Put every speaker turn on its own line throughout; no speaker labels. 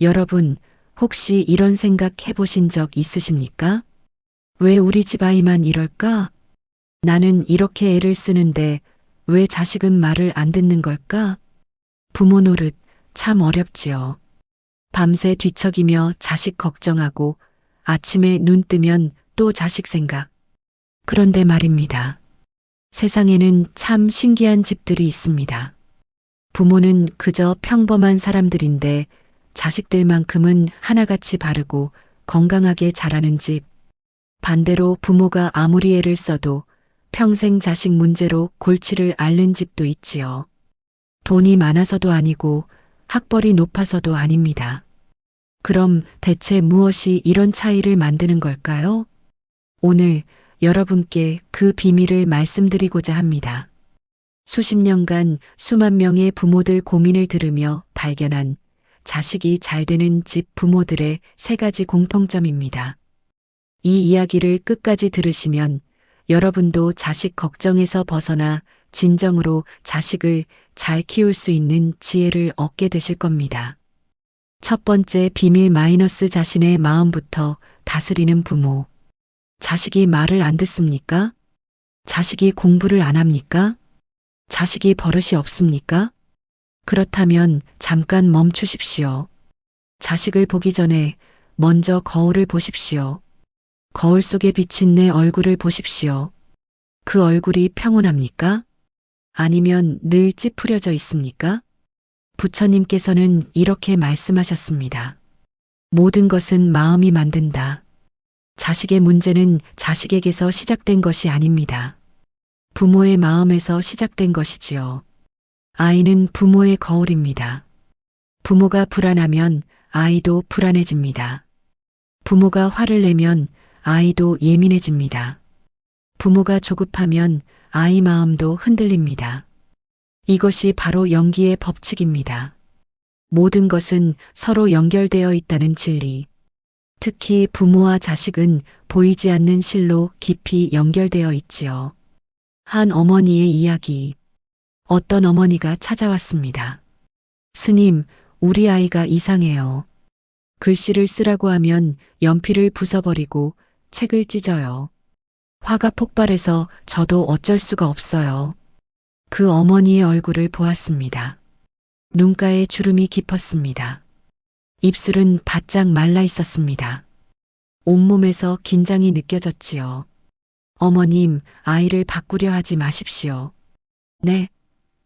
여러분, 혹시 이런 생각 해보신 적 있으십니까? 왜 우리 집 아이만 이럴까? 나는 이렇게 애를 쓰는데 왜 자식은 말을 안 듣는 걸까? 부모 노릇 참 어렵지요. 밤새 뒤척이며 자식 걱정하고 아침에 눈 뜨면 또 자식 생각. 그런데 말입니다. 세상에는 참 신기한 집들이 있습니다. 부모는 그저 평범한 사람들인데 자식들만큼은 하나같이 바르고 건강하게 자라는 집. 반대로 부모가 아무리 애를 써도 평생 자식 문제로 골치를 앓는 집도 있지요. 돈이 많아서도 아니고 학벌이 높아서도 아닙니다. 그럼 대체 무엇이 이런 차이를 만드는 걸까요? 오늘 여러분께 그 비밀을 말씀드리고자 합니다. 수십 년간 수만 명의 부모들 고민을 들으며 발견한 자식이 잘 되는 집 부모들의 세 가지 공통점입니다. 이 이야기를 끝까지 들으시면 여러분도 자식 걱정에서 벗어나 진정으로 자식을 잘 키울 수 있는 지혜를 얻게 되실 겁니다. 첫 번째 비밀 마이너스 자신의 마음부터 다스리는 부모. 자식이 말을 안 듣습니까? 자식이 공부를 안 합니까? 자식이 버릇이 없습니까? 그렇다면 잠깐 멈추십시오. 자식을 보기 전에 먼저 거울을 보십시오. 거울 속에 비친 내 얼굴을 보십시오. 그 얼굴이 평온합니까? 아니면 늘 찌푸려져 있습니까? 부처님께서는 이렇게 말씀하셨습니다. 모든 것은 마음이 만든다. 자식의 문제는 자식에게서 시작된 것이 아닙니다. 부모의 마음에서 시작된 것이지요. 아이는 부모의 거울입니다. 부모가 불안하면 아이도 불안해집니다. 부모가 화를 내면 아이도 예민해집니다. 부모가 조급하면 아이 마음도 흔들립니다. 이것이 바로 연기의 법칙입니다. 모든 것은 서로 연결되어 있다는 진리. 특히 부모와 자식은 보이지 않는 실로 깊이 연결되어 있지요. 한 어머니의 이야기. 어떤 어머니가 찾아왔습니다. 스님, 우리 아이가 이상해요. 글씨를 쓰라고 하면 연필을 부숴버리고 책을 찢어요. 화가 폭발해서 저도 어쩔 수가 없어요. 그 어머니의 얼굴을 보았습니다. 눈가에 주름이 깊었습니다. 입술은 바짝 말라 있었습니다. 온몸에서 긴장이 느껴졌지요. 어머님, 아이를 바꾸려 하지 마십시오. 네,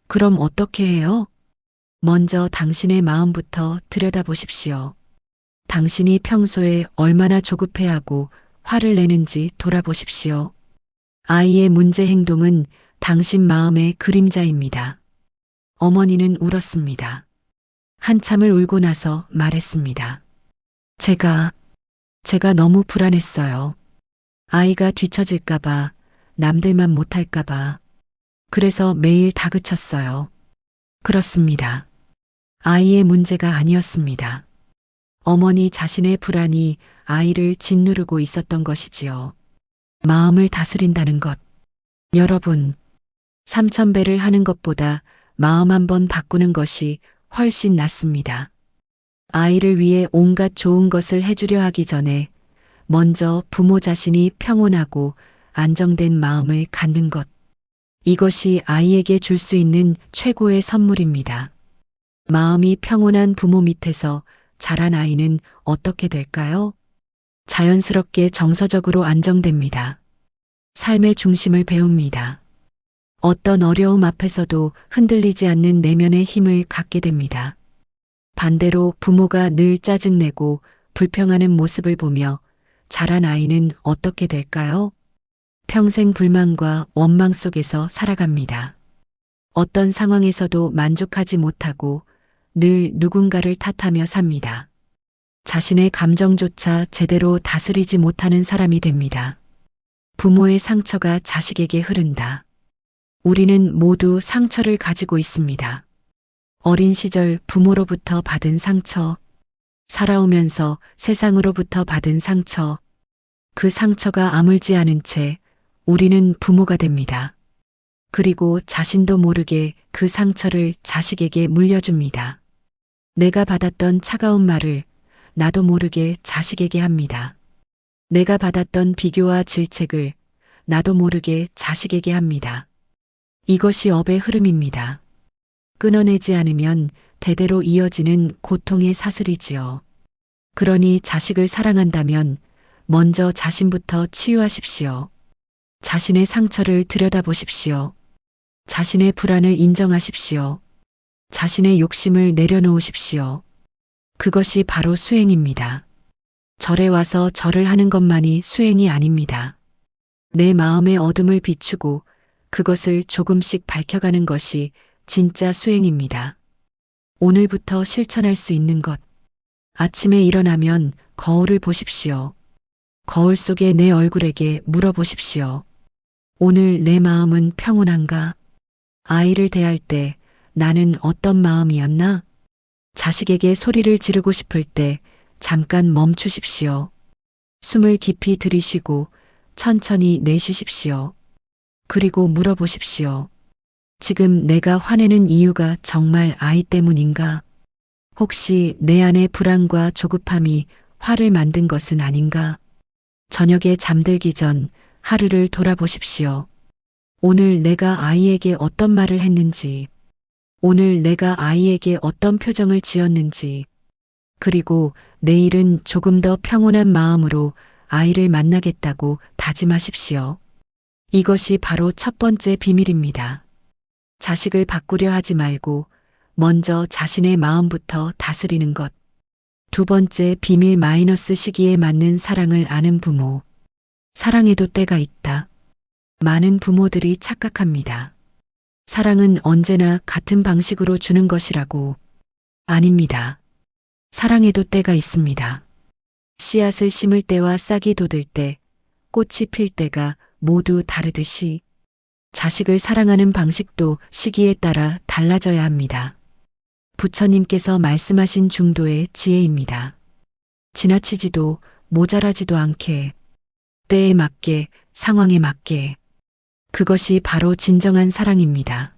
그럼 어떻게 해요? 먼저 당신의 마음부터 들여다보십시오. 당신이 평소에 얼마나 조급해하고 화를 내는지 돌아보십시오. 아이의 문제 행동은 당신 마음의 그림자입니다. 어머니는 울었습니다. 한참을 울고 나서 말했습니다. 제가 너무 불안했어요. 아이가 뒤처질까봐, 남들만 못할까봐. 그래서 매일 다그쳤어요. 그렇습니다. 아이의 문제가 아니었습니다. 어머니 자신의 불안이 아이를 짓누르고 있었던 것이지요. 마음을 다스린다는 것. 여러분, 3000배를 하는 것보다 마음 한번 바꾸는 것이 훨씬 낫습니다. 아이를 위해 온갖 좋은 것을 해주려 하기 전에 먼저 부모 자신이 평온하고 안정된 마음을 갖는 것. 이것이 아이에게 줄 수 있는 최고의 선물입니다. 마음이 평온한 부모 밑에서 자란 아이는 어떻게 될까요? 자연스럽게 정서적으로 안정됩니다. 삶의 중심을 배웁니다. 어떤 어려움 앞에서도 흔들리지 않는 내면의 힘을 갖게 됩니다. 반대로 부모가 늘 짜증내고 불평하는 모습을 보며 자란 아이는 어떻게 될까요? 평생 불만과 원망 속에서 살아갑니다. 어떤 상황에서도 만족하지 못하고 늘 누군가를 탓하며 삽니다. 자신의 감정조차 제대로 다스리지 못하는 사람이 됩니다. 부모의 상처가 자식에게 흐른다. 우리는 모두 상처를 가지고 있습니다. 어린 시절 부모로부터 받은 상처, 살아오면서 세상으로부터 받은 상처, 그 상처가 아물지 않은 채 우리는 부모가 됩니다. 그리고 자신도 모르게 그 상처를 자식에게 물려줍니다. 내가 받았던 차가운 말을 나도 모르게 자식에게 합니다. 내가 받았던 비교와 질책을 나도 모르게 자식에게 합니다. 이것이 업의 흐름입니다. 끊어내지 않으면 대대로 이어지는 고통의 사슬이지요. 그러니 자식을 사랑한다면 먼저 자신부터 치유하십시오. 자신의 상처를 들여다보십시오. 자신의 불안을 인정하십시오. 자신의 욕심을 내려놓으십시오. 그것이 바로 수행입니다. 절에 와서 절을 하는 것만이 수행이 아닙니다. 내 마음의 어둠을 비추고 그것을 조금씩 밝혀가는 것이 진짜 수행입니다. 오늘부터 실천할 수 있는 것. 아침에 일어나면 거울을 보십시오. 거울 속의 내 얼굴에게 물어보십시오. 오늘 내 마음은 평온한가? 아이를 대할 때 나는 어떤 마음이었나? 자식에게 소리를 지르고 싶을 때 잠깐 멈추십시오. 숨을 깊이 들이쉬고 천천히 내쉬십시오. 그리고 물어보십시오. 지금 내가 화내는 이유가 정말 아이 때문인가? 혹시 내 안의 불안과 조급함이 화를 만든 것은 아닌가? 저녁에 잠들기 전 하루를 돌아보십시오. 오늘 내가 아이에게 어떤 말을 했는지, 오늘 내가 아이에게 어떤 표정을 지었는지, 그리고 내일은 조금 더 평온한 마음으로 아이를 만나겠다고 다짐하십시오. 이것이 바로 첫 번째 비밀입니다. 자식을 바꾸려 하지 말고 먼저 자신의 마음부터 다스리는 것. 두 번째 비밀 마이너스 시기에 맞는 사랑을 아는 부모. 사랑에도 때가 있다. 많은 부모들이 착각합니다. 사랑은 언제나 같은 방식으로 주는 것이라고. 아닙니다. 사랑에도 때가 있습니다. 씨앗을 심을 때와 싹이 돋을 때, 꽃이 필 때가 모두 다르듯이 자식을 사랑하는 방식도 시기에 따라 달라져야 합니다. 부처님께서 말씀하신 중도의 지혜입니다. 지나치지도 모자라지도 않게, 때에 맞게, 상황에 맞게. 그것이 바로 진정한 사랑입니다.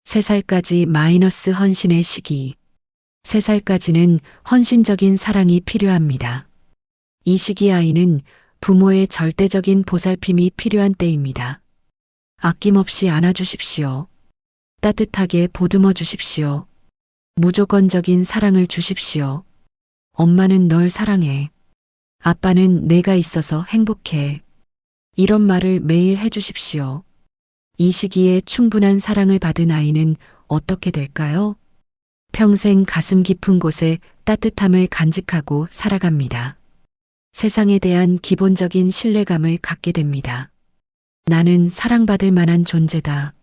3살까지 마이너스 헌신의 시기. 3살까지는 헌신적인 사랑이 필요합니다. 이 시기 아이는 부모의 절대적인 보살핌이 필요한 때입니다. 아낌없이 안아주십시오. 따뜻하게 보듬어 주십시오. 무조건적인 사랑을 주십시오. 엄마는 널 사랑해. 아빠는 내가 있어서 행복해. 이런 말을 매일 해주십시오. 이 시기에 충분한 사랑을 받은 아이는 어떻게 될까요? 평생 가슴 깊은 곳에 따뜻함을 간직하고 살아갑니다. 세상에 대한 기본적인 신뢰감을 갖게 됩니다. 나는 사랑받을 만한 존재다.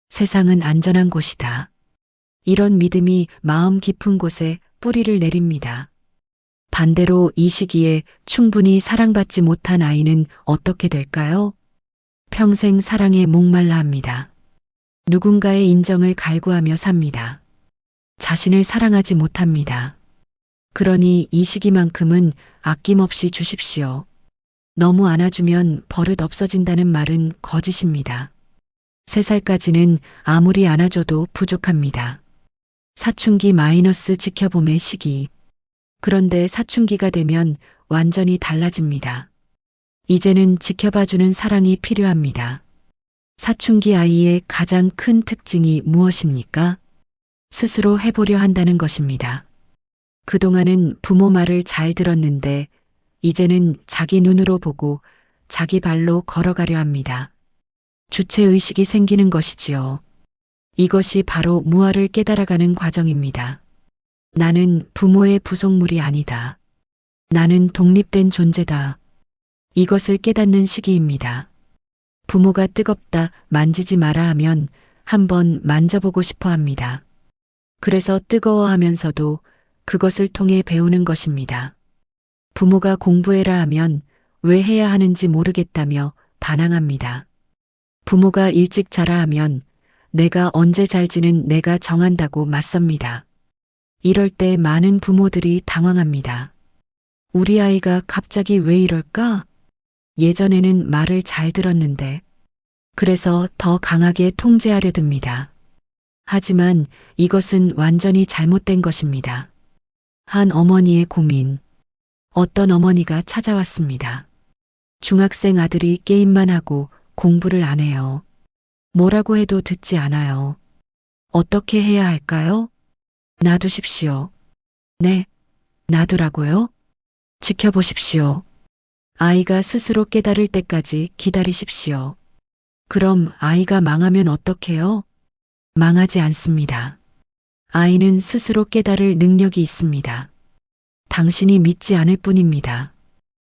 세상은 안전한 곳이다. 이런 믿음이 마음 깊은 곳에 뿌리를 내립니다. 반대로 이 시기에 충분히 사랑받지 못한 아이는 어떻게 될까요? 평생 사랑에 목말라 합니다. 누군가의 인정을 갈구하며 삽니다. 자신을 사랑하지 못합니다. 그러니 이 시기만큼은 아낌없이 주십시오. 너무 안아주면 버릇 없어진다는 말은 거짓입니다. 3살까지는 아무리 안아줘도 부족합니다. 사춘기 마이너스 지켜봄의 시기. 그런데 사춘기가 되면 완전히 달라집니다. 이제는 지켜봐주는 사랑이 필요합니다. 사춘기 아이의 가장 큰 특징이 무엇입니까? 스스로 해보려 한다는 것입니다. 그동안은 부모 말을 잘 들었는데 이제는 자기 눈으로 보고 자기 발로 걸어가려 합니다. 주체의식이 생기는 것이지요. 이것이 바로 무아를 깨달아가는 과정입니다. 나는 부모의 부속물이 아니다. 나는 독립된 존재다. 이것을 깨닫는 시기입니다. 부모가 뜨겁다, 만지지 마라 하면 한번 만져보고 싶어 합니다. 그래서 뜨거워하면서도 그것을 통해 배우는 것입니다. 부모가 공부해라 하면 왜 해야 하는지 모르겠다며 반항합니다. 부모가 일찍 자라 하면 내가 언제 잘지는 내가 정한다고 맞섭니다. 이럴 때 많은 부모들이 당황합니다. 우리 아이가 갑자기 왜 이럴까? 예전에는 말을 잘 들었는데. 그래서 더 강하게 통제하려 듭니다. 하지만 이것은 완전히 잘못된 것입니다. 한 어머니의 고민. 어떤 어머니가 찾아왔습니다. 중학생 아들이 게임만 하고 공부를 안 해요. 뭐라고 해도 듣지 않아요. 어떻게 해야 할까요? 놔두십시오. 네, 놔두라고요? 지켜보십시오. 아이가 스스로 깨달을 때까지 기다리십시오. 그럼 아이가 망하면 어떡해요? 망하지 않습니다. 아이는 스스로 깨달을 능력이 있습니다. 당신이 믿지 않을 뿐입니다.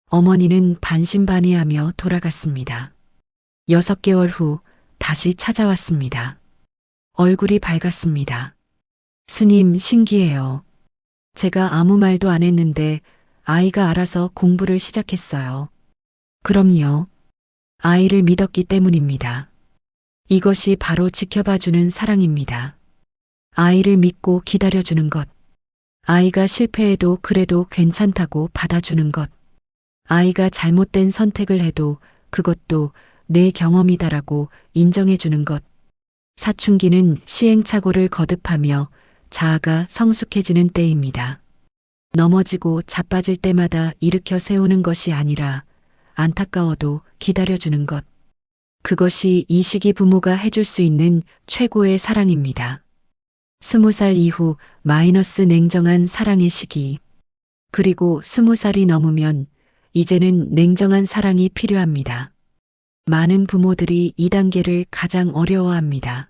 어머니는 반신반의하며 돌아갔습니다. 6개월 후 다시 찾아왔습니다. 얼굴이 밝았습니다. 스님, 신기해요. 제가 아무 말도 안 했는데 아이가 알아서 공부를 시작했어요. 그럼요. 아이를 믿었기 때문입니다. 이것이 바로 지켜봐주는 사랑입니다. 아이를 믿고 기다려주는 것. 아이가 실패해도 그래도 괜찮다고 받아주는 것. 아이가 잘못된 선택을 해도 그것도 내 경험이다라고 인정해주는 것. 사춘기는 시행착오를 거듭하며 자아가 성숙해지는 때입니다. 넘어지고 자빠질 때마다 일으켜 세우는 것이 아니라 안타까워도 기다려주는 것. 그것이 이 시기 부모가 해줄 수 있는 최고의 사랑입니다. 20살 이후 마이너스 냉정한 사랑의 시기. 그리고 20살이 넘으면 이제는 냉정한 사랑이 필요합니다. 많은 부모들이 이 단계를 가장 어려워합니다.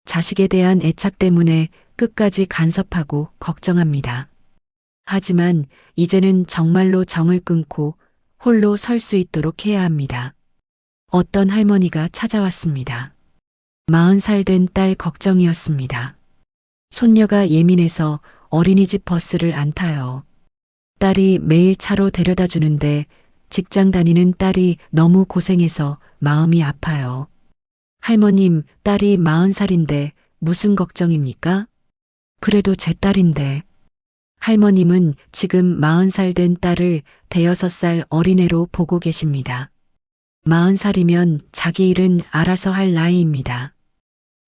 자식에 대한 애착 때문에 끝까지 간섭하고 걱정합니다. 하지만 이제는 정말로 정을 끊고 홀로 설 수 있도록 해야 합니다. 어떤 할머니가 찾아왔습니다. 40살 된 딸 걱정이었습니다. 손녀가 예민해서 어린이집 버스를 안 타요. 딸이 매일 차로 데려다 주는데 직장 다니는 딸이 너무 고생해서 마음이 아파요. 할머님, 딸이 40살인데 무슨 걱정입니까? 그래도 제 딸인데. 할머님은 지금 40살 된 딸을 5살 어린애로 보고 계십니다. 40살이면 자기 일은 알아서 할 나이입니다.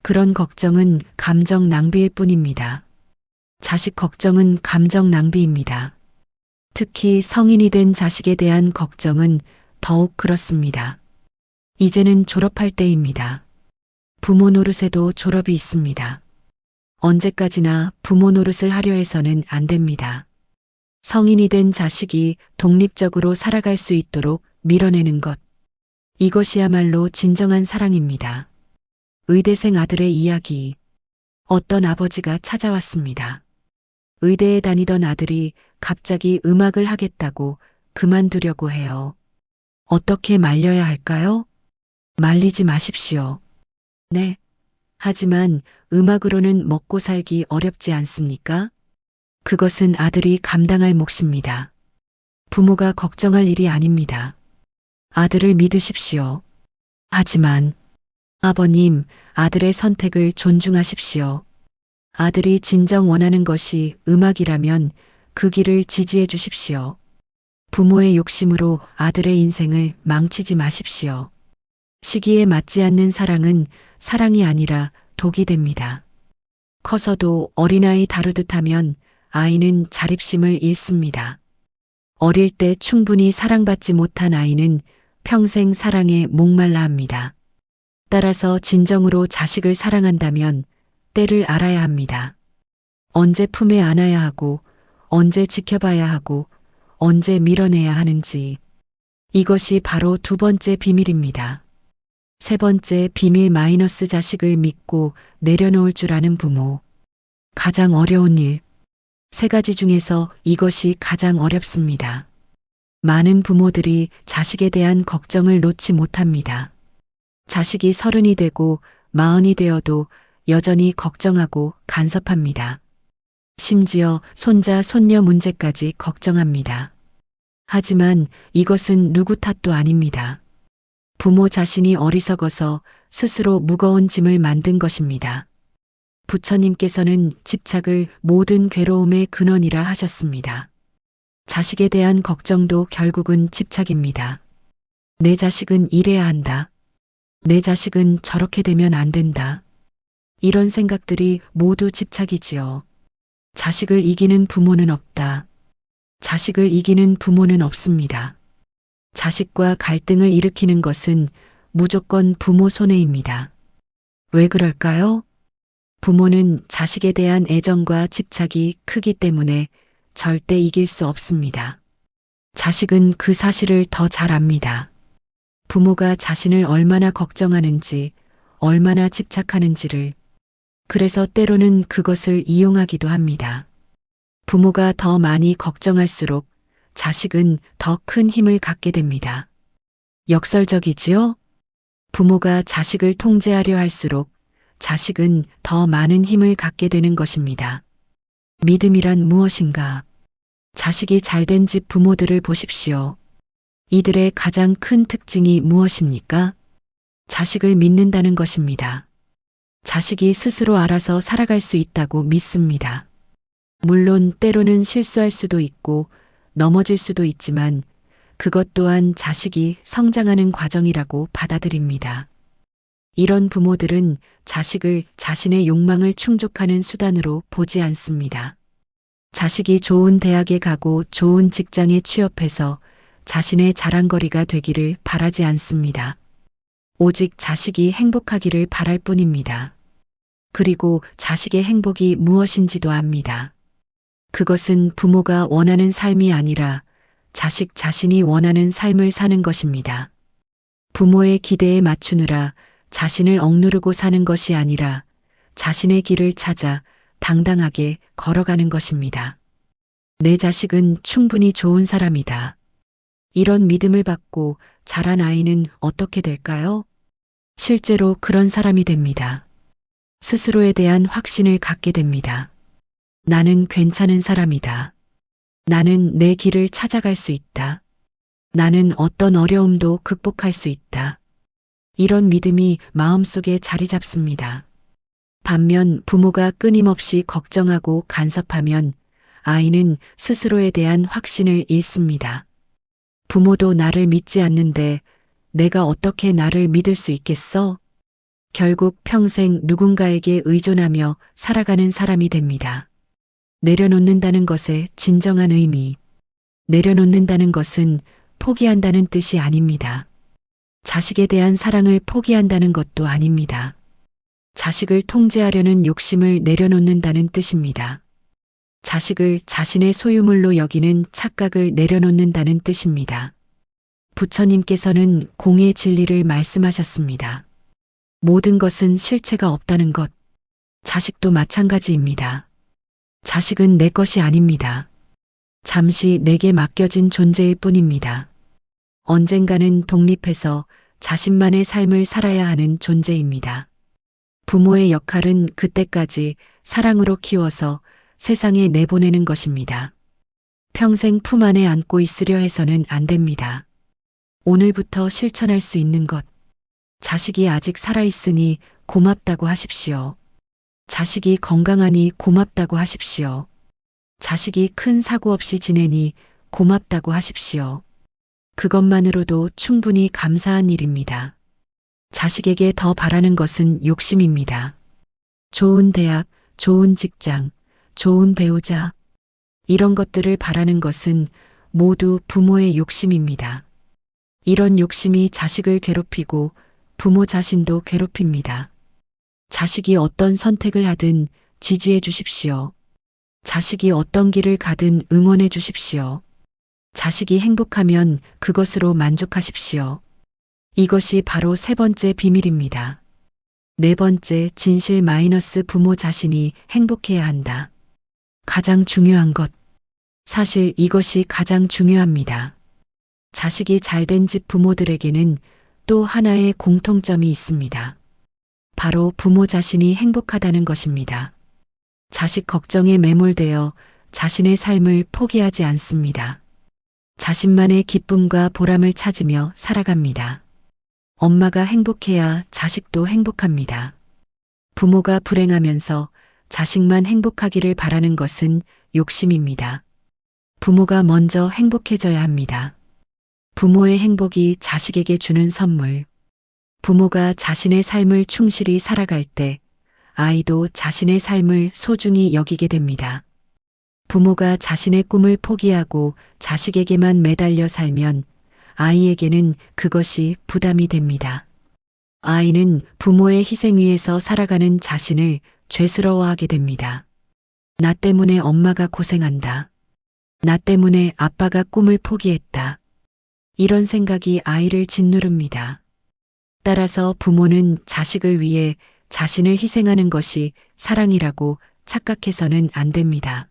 그런 걱정은 감정 낭비일 뿐입니다. 자식 걱정은 감정 낭비입니다. 특히 성인이 된 자식에 대한 걱정은 더욱 그렇습니다. 이제는 졸업할 때입니다. 부모 노릇에도 졸업이 있습니다. 언제까지나 부모 노릇을 하려 해서는 안 됩니다. 성인이 된 자식이 독립적으로 살아갈 수 있도록 밀어내는 것. 이것이야말로 진정한 사랑입니다. 의대생 아들의 이야기. 어떤 아버지가 찾아왔습니다. 의대에 다니던 아들이 갑자기 음악을 하겠다고 그만두려고 해요. 어떻게 말려야 할까요? 말리지 마십시오. 네. 하지만 음악으로는 먹고 살기 어렵지 않습니까? 그것은 아들이 감당할 몫입니다. 부모가 걱정할 일이 아닙니다. 아들을 믿으십시오. 하지만 아버님, 아들의 선택을 존중하십시오. 아들이 진정 원하는 것이 음악이라면 그 길을 지지해 주십시오. 부모의 욕심으로 아들의 인생을 망치지 마십시오. 시기에 맞지 않는 사랑은 사랑이 아니라 독이 됩니다. 커서도 어린아이 다루듯 하면 아이는 자립심을 잃습니다. 어릴 때 충분히 사랑받지 못한 아이는 평생 사랑에 목말라 합니다. 따라서 진정으로 자식을 사랑한다면 때를 알아야 합니다. 언제 품에 안아야 하고, 언제 지켜봐야 하고, 언제 밀어내야 하는지. 이것이 바로 두 번째 비밀입니다. 세 번째 비밀 마이너스 자식을 믿고 내려놓을 줄 아는 부모. 가장 어려운 일. 3가지 중에서 이것이 가장 어렵습니다. 많은 부모들이 자식에 대한 걱정을 놓지 못합니다. 자식이 30이 되고 40이 되어도 여전히 걱정하고 간섭합니다. 심지어 손자, 손녀 문제까지 걱정합니다. 하지만 이것은 누구 탓도 아닙니다. 부모 자신이 어리석어서 스스로 무거운 짐을 만든 것입니다. 부처님께서는 집착을 모든 괴로움의 근원이라 하셨습니다. 자식에 대한 걱정도 결국은 집착입니다. 내 자식은 이래야 한다. 내 자식은 저렇게 되면 안 된다. 이런 생각들이 모두 집착이지요. 자식을 이기는 부모는 없다. 자식을 이기는 부모는 없습니다. 자식과 갈등을 일으키는 것은 무조건 부모 손해입니다. 왜 그럴까요? 부모는 자식에 대한 애정과 집착이 크기 때문에 절대 이길 수 없습니다. 자식은 그 사실을 더 잘 압니다. 부모가 자신을 얼마나 걱정하는지, 얼마나 집착하는지를. 그래서 때로는 그것을 이용하기도 합니다. 부모가 더 많이 걱정할수록 자식은 더 큰 힘을 갖게 됩니다. 역설적이지요? 부모가 자식을 통제하려 할수록 자식은 더 많은 힘을 갖게 되는 것입니다. 믿음이란 무엇인가? 자식이 잘된 집 부모들을 보십시오. 이들의 가장 큰 특징이 무엇입니까? 자식을 믿는다는 것입니다. 자식이 스스로 알아서 살아갈 수 있다고 믿습니다. 물론 때로는 실수할 수도 있고 넘어질 수도 있지만 그것 또한 자식이 성장하는 과정이라고 받아들입니다. 이런 부모들은 자식을 자신의 욕망을 충족하는 수단으로 보지 않습니다. 자식이 좋은 대학에 가고 좋은 직장에 취업해서 자신의 자랑거리가 되기를 바라지 않습니다. 오직 자식이 행복하기를 바랄 뿐입니다. 그리고 자식의 행복이 무엇인지도 압니다. 그것은 부모가 원하는 삶이 아니라 자식 자신이 원하는 삶을 사는 것입니다. 부모의 기대에 맞추느라 자신을 억누르고 사는 것이 아니라 자신의 길을 찾아 당당하게 걸어가는 것입니다. 내 자식은 충분히 좋은 사람이다. 이런 믿음을 받고 자란 아이는 어떻게 될까요? 실제로 그런 사람이 됩니다. 스스로에 대한 확신을 갖게 됩니다. 나는 괜찮은 사람이다. 나는 내 길을 찾아갈 수 있다. 나는 어떤 어려움도 극복할 수 있다. 이런 믿음이 마음속에 자리 잡습니다. 반면 부모가 끊임없이 걱정하고 간섭하면 아이는 스스로에 대한 확신을 잃습니다. 부모도 나를 믿지 않는데 내가 어떻게 나를 믿을 수 있겠어? 결국 평생 누군가에게 의존하며 살아가는 사람이 됩니다. 내려놓는다는 것의 진정한 의미. 내려놓는다는 것은 포기한다는 뜻이 아닙니다. 자식에 대한 사랑을 포기한다는 것도 아닙니다. 자식을 통제하려는 욕심을 내려놓는다는 뜻입니다. 자식을 자신의 소유물로 여기는 착각을 내려놓는다는 뜻입니다. 부처님께서는 공의 진리를 말씀하셨습니다. 모든 것은 실체가 없다는 것. 자식도 마찬가지입니다. 자식은 내 것이 아닙니다. 잠시 내게 맡겨진 존재일 뿐입니다. 언젠가는 독립해서 자신만의 삶을 살아야 하는 존재입니다. 부모의 역할은 그때까지 사랑으로 키워서 세상에 내보내는 것입니다. 평생 품 안에 안고 있으려 해서는 안 됩니다. 오늘부터 실천할 수 있는 것. 자식이 아직 살아있으니 고맙다고 하십시오. 자식이 건강하니 고맙다고 하십시오. 자식이 큰 사고 없이 지내니 고맙다고 하십시오. 그것만으로도 충분히 감사한 일입니다. 자식에게 더 바라는 것은 욕심입니다. 좋은 대학, 좋은 직장, 좋은 배우자, 이런 것들을 바라는 것은 모두 부모의 욕심입니다. 이런 욕심이 자식을 괴롭히고 부모 자신도 괴롭힙니다. 자식이 어떤 선택을 하든 지지해 주십시오. 자식이 어떤 길을 가든 응원해 주십시오. 자식이 행복하면 그것으로 만족하십시오. 이것이 바로 세 번째 비밀입니다. 네 번째, 진실 마이너스 부모 자신이 행복해야 한다. 가장 중요한 것. 사실 이것이 가장 중요합니다. 자식이 잘된 집 부모들에게는 또 하나의 공통점이 있습니다. 바로 부모 자신이 행복하다는 것입니다. 자식 걱정에 매몰되어 자신의 삶을 포기하지 않습니다. 자신만의 기쁨과 보람을 찾으며 살아갑니다. 엄마가 행복해야 자식도 행복합니다. 부모가 불행하면서 자식만 행복하기를 바라는 것은 욕심입니다. 부모가 먼저 행복해져야 합니다. 부모의 행복이 자식에게 주는 선물. 부모가 자신의 삶을 충실히 살아갈 때 아이도 자신의 삶을 소중히 여기게 됩니다. 부모가 자신의 꿈을 포기하고 자식에게만 매달려 살면 아이에게는 그것이 부담이 됩니다. 아이는 부모의 희생 위에서 살아가는 자신을 죄스러워하게 됩니다. 나 때문에 엄마가 고생한다. 나 때문에 아빠가 꿈을 포기했다. 이런 생각이 아이를 짓누릅니다. 따라서 부모는 자식을 위해 자신을 희생하는 것이 사랑이라고 착각해서는 안 됩니다.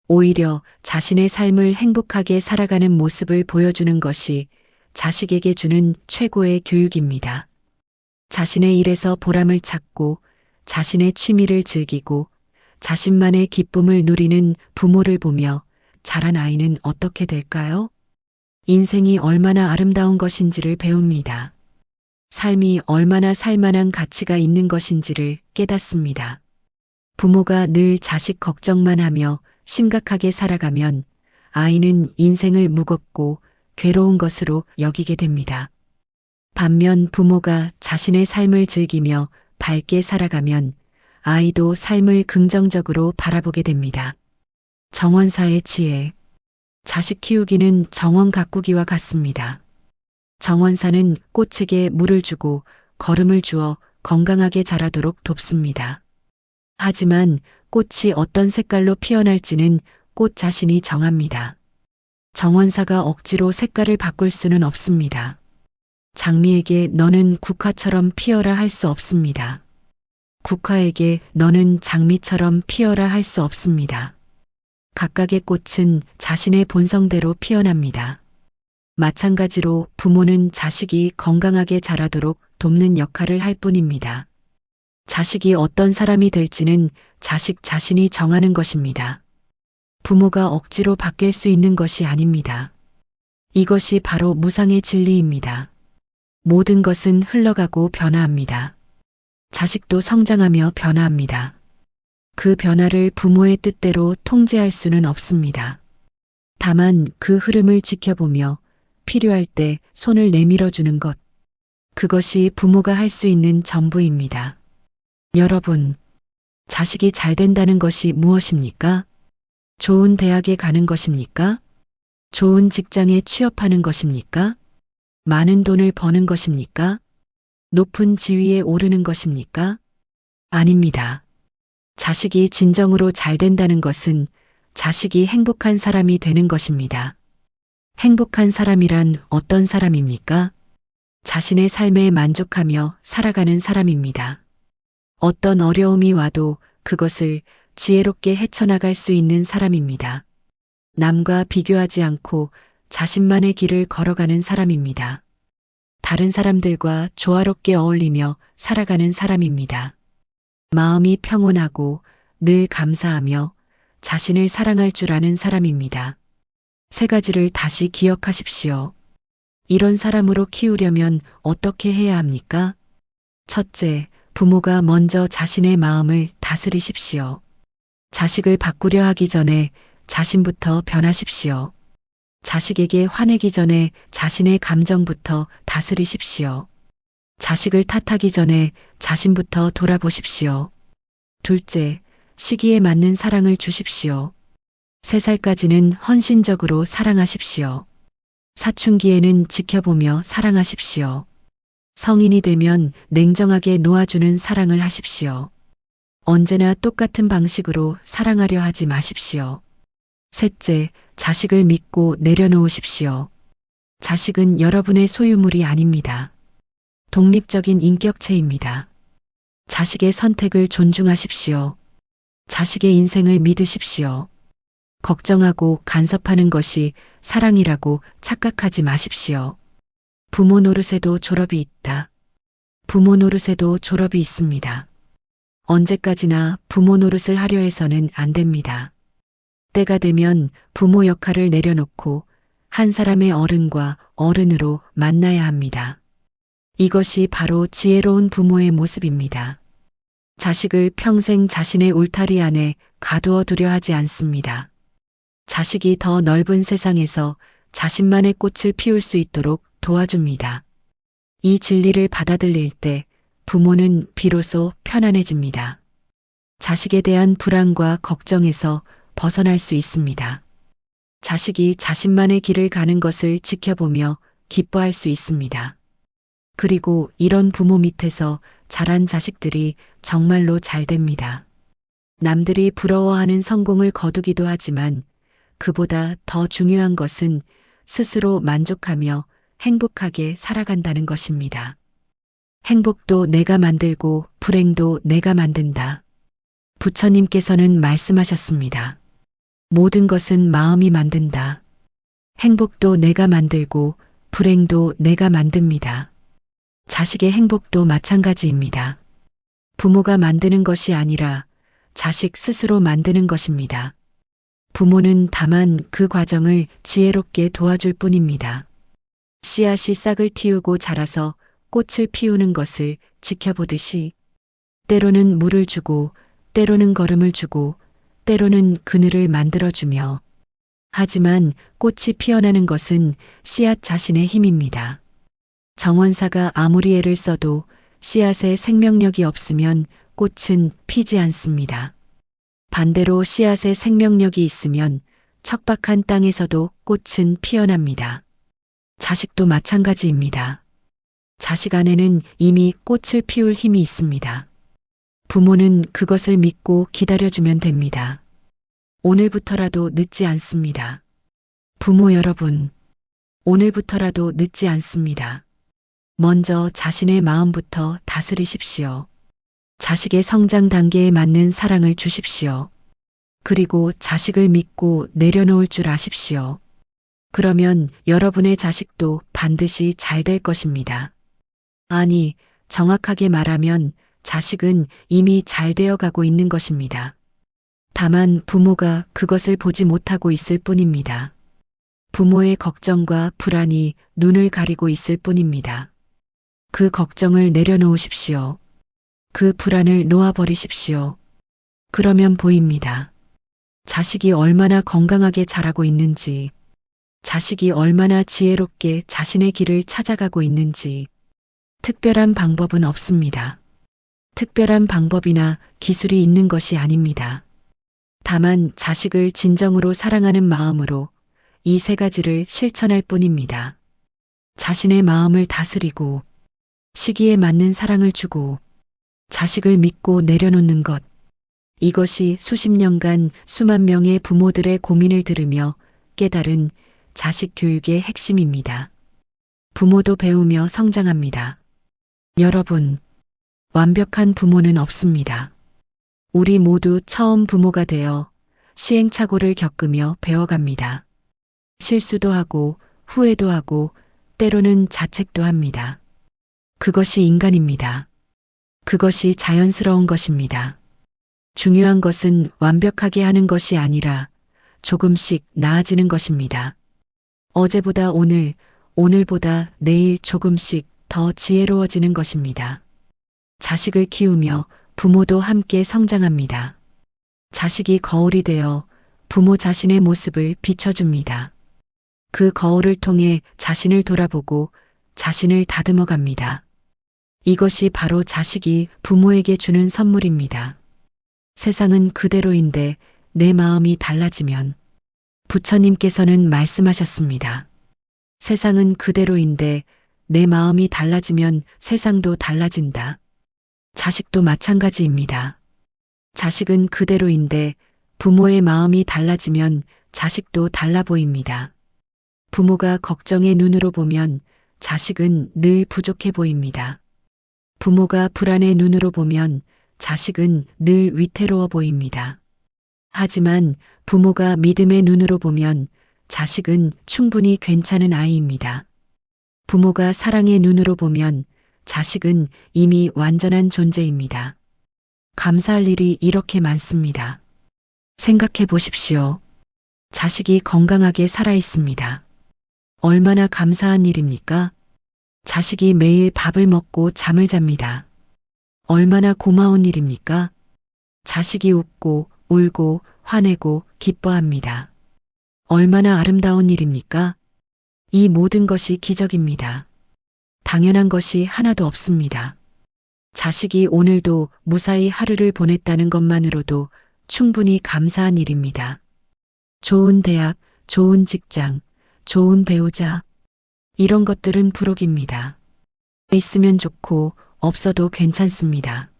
오히려 자신의 삶을 행복하게 살아가는 모습을 보여주는 것이 자식에게 주는 최고의 교육입니다. 자신의 일에서 보람을 찾고 자신의 취미를 즐기고 자신만의 기쁨을 누리는 부모를 보며 자란 아이는 어떻게 될까요? 인생이 얼마나 아름다운 것인지를 배웁니다. 삶이 얼마나 살만한 가치가 있는 것인지를 깨닫습니다. 부모가 늘 자식 걱정만 하며 심각하게 살아가면 아이는 인생을 무겁고 괴로운 것으로 여기게 됩니다. 반면 부모가 자신의 삶을 즐기며 밝게 살아가면 아이도 삶을 긍정적으로 바라보게 됩니다. 정원사의 지혜. 자식 키우기는 정원 가꾸기와 같습니다. 정원사는 꽃에게 물을 주고 거름을 주어 건강하게 자라도록 돕습니다. 하지만 꽃이 어떤 색깔로 피어날지는 꽃 자신이 정합니다. 정원사가 억지로 색깔을 바꿀 수는 없습니다. 장미에게 너는 국화처럼 피어라 할 수 없습니다. 국화에게 너는 장미처럼 피어라 할 수 없습니다. 각각의 꽃은 자신의 본성대로 피어납니다. 마찬가지로 부모는 자식이 건강하게 자라도록 돕는 역할을 할 뿐입니다. 자식이 어떤 사람이 될지는 자식 자신이 정하는 것입니다. 부모가 억지로 바뀔 수 있는 것이 아닙니다. 이것이 바로 무상의 진리입니다. 모든 것은 흘러가고 변화합니다. 자식도 성장하며 변화합니다. 그 변화를 부모의 뜻대로 통제할 수는 없습니다. 다만 그 흐름을 지켜보며 필요할 때 손을 내밀어 주는 것. 그것이 부모가 할 수 있는 전부입니다. 여러분, 자식이 잘 된다는 것이 무엇입니까? 좋은 대학에 가는 것입니까? 좋은 직장에 취업하는 것입니까? 많은 돈을 버는 것입니까? 높은 지위에 오르는 것입니까? 아닙니다. 자식이 진정으로 잘 된다는 것은 자식이 행복한 사람이 되는 것입니다. 행복한 사람이란 어떤 사람입니까? 자신의 삶에 만족하며 살아가는 사람입니다. 어떤 어려움이 와도 그것을 지혜롭게 헤쳐나갈 수 있는 사람입니다. 남과 비교하지 않고 자신만의 길을 걸어가는 사람입니다. 다른 사람들과 조화롭게 어울리며 살아가는 사람입니다. 마음이 평온하고 늘 감사하며 자신을 사랑할 줄 아는 사람입니다. 세 가지를 다시 기억하십시오. 이런 사람으로 키우려면 어떻게 해야 합니까? 첫째, 부모가 먼저 자신의 마음을 다스리십시오. 자식을 바꾸려 하기 전에 자신부터 변하십시오. 자식에게 화내기 전에 자신의 감정부터 다스리십시오. 자식을 탓하기 전에 자신부터 돌아보십시오. 둘째, 시기에 맞는 사랑을 주십시오. 3살까지는 헌신적으로 사랑하십시오. 사춘기에는 지켜보며 사랑하십시오. 성인이 되면 냉정하게 놓아주는 사랑을 하십시오. 언제나 똑같은 방식으로 사랑하려 하지 마십시오. 셋째, 자식을 믿고 내려놓으십시오. 자식은 여러분의 소유물이 아닙니다. 독립적인 인격체입니다. 자식의 선택을 존중하십시오. 자식의 인생을 믿으십시오. 걱정하고 간섭하는 것이 사랑이라고 착각하지 마십시오. 부모 노릇에도 졸업이 있다. 부모 노릇에도 졸업이 있습니다. 언제까지나 부모 노릇을 하려 해서는 안 됩니다. 때가 되면 부모 역할을 내려놓고 한 사람의 어른과 어른으로 만나야 합니다. 이것이 바로 지혜로운 부모의 모습입니다. 자식을 평생 자신의 울타리 안에 가두어 두려 하지 않습니다. 자식이 더 넓은 세상에서 자신만의 꽃을 피울 수 있도록 도와줍니다. 이 진리를 받아들일 때 부모는 비로소 편안해집니다. 자식에 대한 불안과 걱정에서 벗어날 수 있습니다. 자식이 자신만의 길을 가는 것을 지켜보며 기뻐할 수 있습니다. 그리고 이런 부모 밑에서 자란 자식들이 정말로 잘 됩니다. 남들이 부러워하는 성공을 거두기도 하지만 그보다 더 중요한 것은 스스로 만족하며 행복하게 살아간다는 것입니다. 행복도 내가 만들고 불행도 내가 만든다. 부처님께서는 말씀하셨습니다. 모든 것은 마음이 만든다. 행복도 내가 만들고 불행도 내가 만듭니다. 자식의 행복도 마찬가지입니다. 부모가 만드는 것이 아니라 자식 스스로 만드는 것입니다. 부모는 다만 그 과정을 지혜롭게 도와줄 뿐입니다. 씨앗이 싹을 틔우고 자라서 꽃을 피우는 것을 지켜보듯이 때로는 물을 주고 때로는 거름을 주고 때로는 그늘을 만들어주며 하지만 꽃이 피어나는 것은 씨앗 자신의 힘입니다. 정원사가 아무리 애를 써도 씨앗에 생명력이 없으면 꽃은 피지 않습니다. 반대로 씨앗에 생명력이 있으면 척박한 땅에서도 꽃은 피어납니다. 자식도 마찬가지입니다. 자식 안에는 이미 꽃을 피울 힘이 있습니다. 부모는 그것을 믿고 기다려주면 됩니다. 오늘부터라도 늦지 않습니다. 부모 여러분, 오늘부터라도 늦지 않습니다. 먼저 자신의 마음부터 다스리십시오. 자식의 성장 단계에 맞는 사랑을 주십시오. 그리고 자식을 믿고 내려놓을 줄 아십시오. 그러면 여러분의 자식도 반드시 잘 될 것입니다. 아니, 정확하게 말하면 자식은 이미 잘 되어 가고 있는 것입니다. 다만 부모가 그것을 보지 못하고 있을 뿐입니다. 부모의 걱정과 불안이 눈을 가리고 있을 뿐입니다. 그 걱정을 내려놓으십시오. 그 불안을 놓아버리십시오. 그러면 보입니다. 자식이 얼마나 건강하게 자라고 있는지, 자식이 얼마나 지혜롭게 자신의 길을 찾아가고 있는지. 특별한 방법은 없습니다. 특별한 방법이나 기술이 있는 것이 아닙니다. 다만 자식을 진정으로 사랑하는 마음으로 이 세 가지를 실천할 뿐입니다. 자신의 마음을 다스리고 시기에 맞는 사랑을 주고 자식을 믿고 내려놓는 것. 이것이 수십 년간 수만 명의 부모들의 고민을 들으며 깨달은 자식 교육의 핵심입니다. 부모도 배우며 성장합니다. 여러분, 완벽한 부모는 없습니다. 우리 모두 처음 부모가 되어 시행착오를 겪으며 배워갑니다. 실수도 하고 후회도 하고 때로는 자책도 합니다. 그것이 인간입니다. 그것이 자연스러운 것입니다. 중요한 것은 완벽하게 하는 것이 아니라 조금씩 나아지는 것입니다. 어제보다 오늘, 오늘보다 내일 조금씩 더 지혜로워지는 것입니다. 자식을 키우며 부모도 함께 성장합니다. 자식이 거울이 되어 부모 자신의 모습을 비춰줍니다. 그 거울을 통해 자신을 돌아보고 자신을 다듬어 갑니다. 이것이 바로 자식이 부모에게 주는 선물입니다. 세상은 그대로인데 내 마음이 달라지면 부처님께서는 말씀하셨습니다. 세상은 그대로인데 내 마음이 달라지면 세상도 달라진다. 자식도 마찬가지입니다. 자식은 그대로인데 부모의 마음이 달라지면 자식도 달라 보입니다. 부모가 걱정의 눈으로 보면 자식은 늘 부족해 보입니다. 부모가 불안의 눈으로 보면 자식은 늘 위태로워 보입니다. 하지만 부모가 믿음의 눈으로 보면 자식은 충분히 괜찮은 아이입니다. 부모가 사랑의 눈으로 보면 자식은 이미 완전한 존재입니다. 감사할 일이 이렇게 많습니다. 생각해 보십시오. 자식이 건강하게 살아 있습니다. 얼마나 감사한 일입니까? 자식이 매일 밥을 먹고 잠을 잡니다. 얼마나 고마운 일입니까? 자식이 웃고 울고 화내고 기뻐합니다. 얼마나 아름다운 일입니까? 이 모든 것이 기적입니다. 당연한 것이 하나도 없습니다. 자식이 오늘도 무사히 하루를 보냈다는 것만으로도 충분히 감사한 일입니다. 좋은 대학, 좋은 직장, 좋은 배우자. 이런 것들은 부록입니다. 있으면 좋고 없어도 괜찮습니다.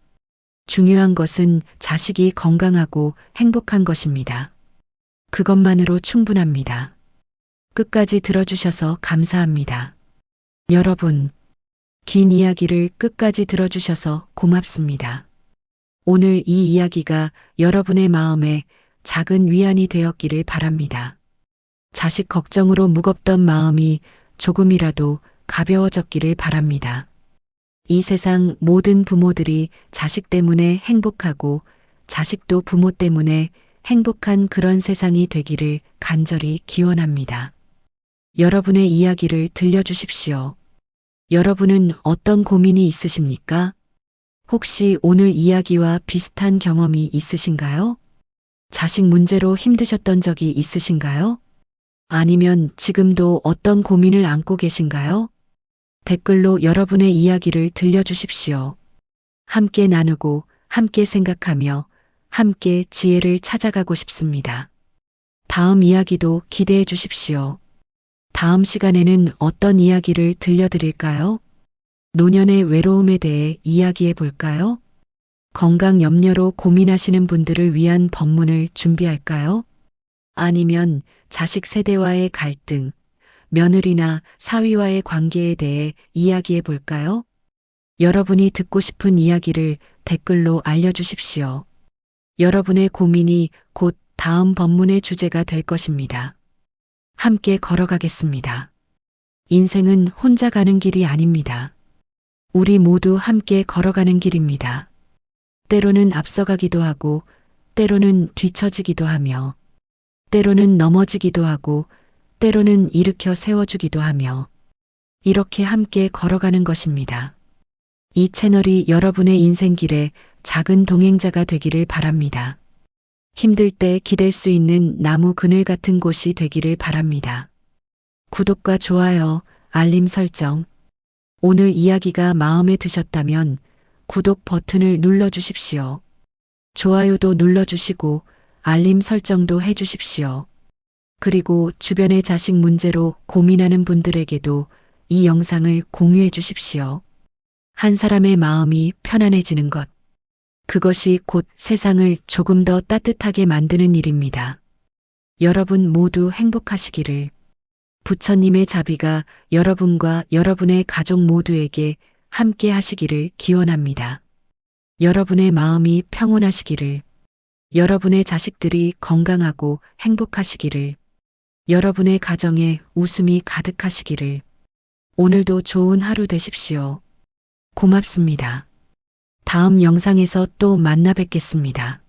중요한 것은 자식이 건강하고 행복한 것입니다. 그것만으로 충분합니다. 끝까지 들어주셔서 감사합니다. 여러분, 긴 이야기를 끝까지 들어주셔서 고맙습니다. 오늘 이 이야기가 여러분의 마음에 작은 위안이 되었기를 바랍니다. 자식 걱정으로 무겁던 마음이 조금이라도 가벼워졌기를 바랍니다. 이 세상 모든 부모들이 자식 때문에 행복하고 자식도 부모 때문에 행복한 그런 세상이 되기를 간절히 기원합니다. 여러분의 이야기를 들려주십시오. 여러분은 어떤 고민이 있으십니까? 혹시 오늘 이야기와 비슷한 경험이 있으신가요? 자식 문제로 힘드셨던 적이 있으신가요? 아니면 지금도 어떤 고민을 안고 계신가요? 댓글로 여러분의 이야기를 들려주십시오. 함께 나누고 함께 생각하며 함께 지혜를 찾아가고 싶습니다. 다음 이야기도 기대해 주십시오. 다음 시간에는 어떤 이야기를 들려드릴까요? 노년의 외로움에 대해 이야기해 볼까요? 건강 염려로 고민하시는 분들을 위한 법문을 준비할까요? 아니면 자식 세대와의 갈등, 며느리나 사위와의 관계에 대해 이야기해 볼까요? 여러분이 듣고 싶은 이야기를 댓글로 알려주십시오. 여러분의 고민이 곧 다음 법문의 주제가 될 것입니다. 함께 걸어가겠습니다. 인생은 혼자 가는 길이 아닙니다. 우리 모두 함께 걸어가는 길입니다. 때로는 앞서가기도 하고, 때로는 뒤처지기도 하며, 때로는 넘어지기도 하고, 때로는 일으켜 세워주기도 하며, 이렇게 함께 걸어가는 것입니다. 이 채널이 여러분의 인생길에 작은 동행자가 되기를 바랍니다. 힘들 때 기댈 수 있는 나무 그늘 같은 곳이 되기를 바랍니다. 구독과 좋아요, 알림 설정. 오늘 이야기가 마음에 드셨다면 구독 버튼을 눌러주십시오. 좋아요도 눌러주시고 알림 설정도 해주십시오. 그리고 주변의 자식 문제로 고민하는 분들에게도 이 영상을 공유해 주십시오. 한 사람의 마음이 편안해지는 것. 그것이 곧 세상을 조금 더 따뜻하게 만드는 일입니다. 여러분 모두 행복하시기를. 부처님의 자비가 여러분과 여러분의 가족 모두에게 함께 하시기를 기원합니다. 여러분의 마음이 평온하시기를. 여러분의 자식들이 건강하고 행복하시기를. 여러분의 가정에 웃음이 가득하시기를. 오늘도 좋은 하루 되십시오. 고맙습니다. 다음 영상에서 또 만나 뵙겠습니다.